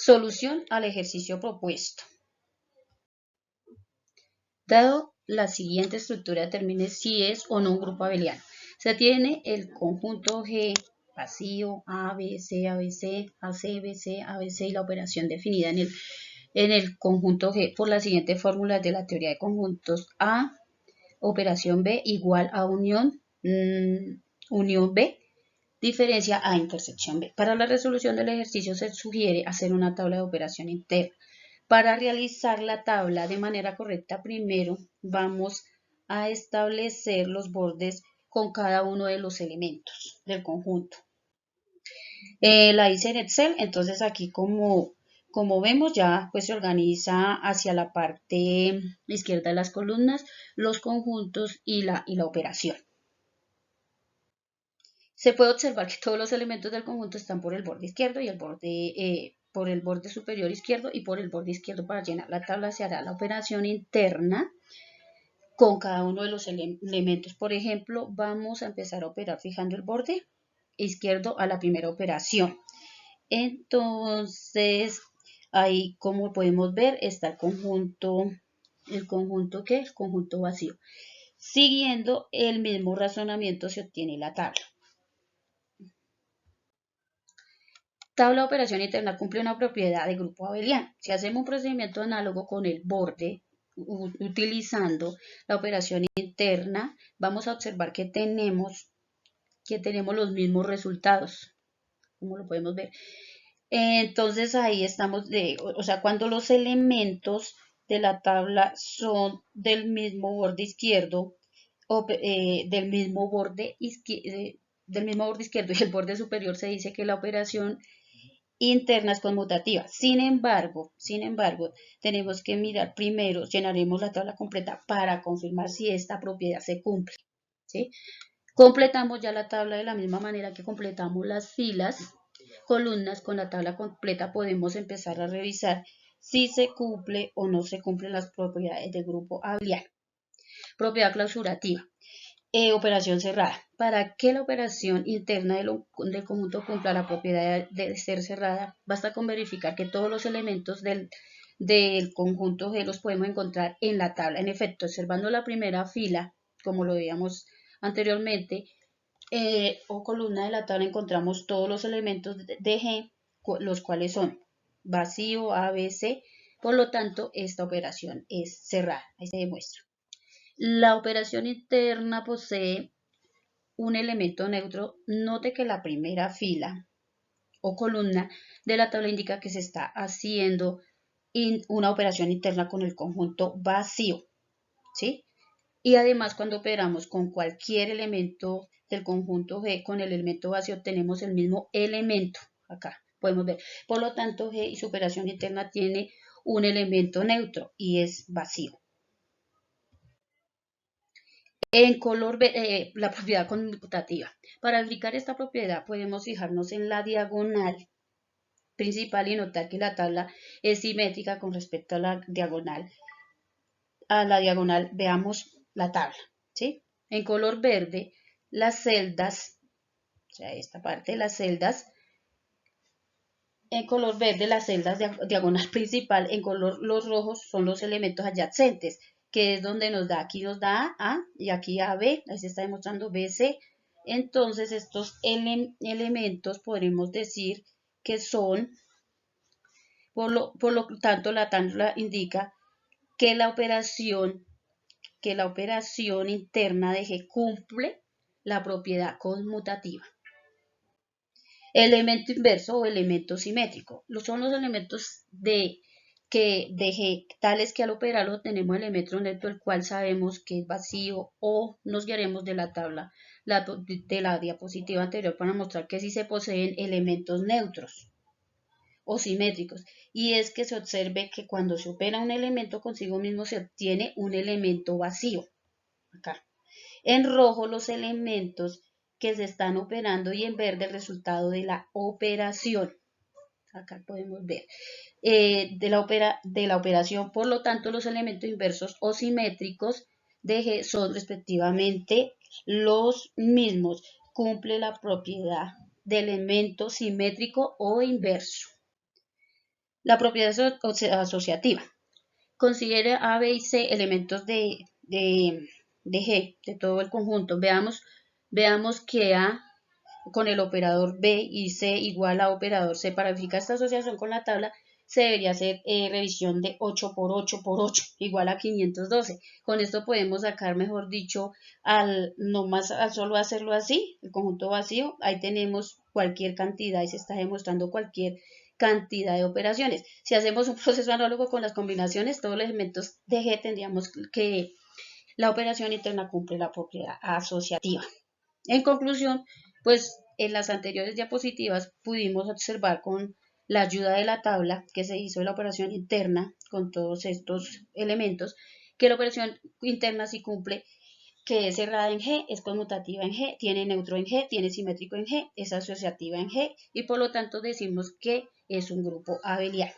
Solución al ejercicio propuesto. Dado la siguiente estructura, determine si es o no un grupo abeliano. Se tiene el conjunto G vacío A, B, C, ABC, AC, BC, ABC y la operación definida en el conjunto G por la siguiente fórmula de la teoría de conjuntos: A, operación B igual a unión B, diferencia A intersección B. Para la resolución del ejercicio se sugiere hacer una tabla de operación interna. Para realizar la tabla de manera correcta, primero vamos a establecer los bordes con cada uno de los elementos del conjunto. La hice en Excel, entonces aquí como vemos ya pues se organiza hacia la parte izquierda de las columnas, los conjuntos y la operación. Se puede observar que todos los elementos del conjunto están por el borde izquierdo y por el borde superior izquierdo y por el borde izquierdo. Para llenar la tabla se hará la operación interna con cada uno de los elementos. Por ejemplo, vamos a empezar a operar fijando el borde izquierdo a la primera operación. Entonces, ahí como podemos ver está el conjunto vacío. Siguiendo el mismo razonamiento se obtiene la tabla. Tabla de operación interna cumple una propiedad de grupo abeliano. Si hacemos un procedimiento análogo con el borde, utilizando la operación interna, vamos a observar que tenemos los mismos resultados, como lo podemos ver. Entonces ahí estamos, cuando los elementos de la tabla son del mismo borde izquierdo, del mismo borde izquierdo y el borde superior, se dice que la operación interna es conmutativa. Sin embargo, tenemos que mirar primero, llenaremos la tabla completa para confirmar si esta propiedad se cumple, ¿sí? Completamos ya la tabla de la misma manera que completamos las filas, columnas. Con la tabla completa podemos empezar a revisar si se cumple o no se cumplen las propiedades del grupo abeliano. Propiedad clausurativa. Operación cerrada. Para que la operación interna del conjunto cumpla la propiedad de ser cerrada, basta con verificar que todos los elementos del conjunto G los podemos encontrar en la tabla. En efecto, observando la primera fila, como lo veíamos anteriormente, o columna de la tabla, encontramos todos los elementos de G, los cuales son vacío, A, B, C. Por lo tanto, esta operación es cerrada. Ahí se demuestra. La operación interna posee un elemento neutro. Note que la primera fila o columna de la tabla indica que se está haciendo una operación interna con el conjunto vacío, ¿sí? Y además, cuando operamos con cualquier elemento del conjunto G con el elemento vacío, tenemos el mismo elemento. Acá podemos ver. Por lo tanto, G y su operación interna tiene un elemento neutro y es vacío. En color la propiedad conmutativa. Para aplicar esta propiedad podemos fijarnos en la diagonal principal y notar que la tabla es simétrica con respecto a la diagonal. Veamos la tabla, ¿sí? En color verde, las celdas, o sea, esta parte de las celdas, en color verde las celdas diagonal principal, en color los rojos son los elementos adyacentes, que es donde aquí nos da A y aquí AB, ahí se está demostrando BC. Entonces estos elementos podremos decir que son, por lo tanto la tabla indica que la operación interna de G cumple la propiedad conmutativa. Elemento inverso o elemento simétrico. Son los elementos de G tales que al operarlo tenemos el elemento neutro, el cual sabemos que es vacío, o nos guiaremos de la tabla de la diapositiva anterior para mostrar que sí se poseen elementos neutros o simétricos. Y es que se observe que cuando se opera un elemento consigo mismo se obtiene un elemento vacío. Acá. En rojo los elementos que se están operando y en verde el resultado de la operación. Acá podemos ver de la operación. Por lo tanto, los elementos inversos o simétricos de G son respectivamente los mismos. Cumple la propiedad de elemento simétrico o inverso. La propiedad asociativa. Considere A, B y C elementos de G, de todo el conjunto. Veamos que A con el operador B y C igual a operador C. Para verificar esta asociación con la tabla, se debería hacer revisión de 8 por 8 por 8, igual a 512. Con esto podemos sacar, mejor dicho, al solo hacerlo así, el conjunto vacío, ahí tenemos cualquier cantidad y se está demostrando cualquier cantidad de operaciones. Si hacemos un proceso análogo con las combinaciones, todos los elementos de G tendríamos que la operación interna cumple la propiedad asociativa. En conclusión, pues en las anteriores diapositivas pudimos observar con la ayuda de la tabla que se hizo la operación interna con todos estos elementos, que la operación interna sí cumple, que es cerrada en G, es conmutativa en G, tiene neutro en G, tiene simétrico en G, es asociativa en G y por lo tanto decimos que es un grupo abeliano.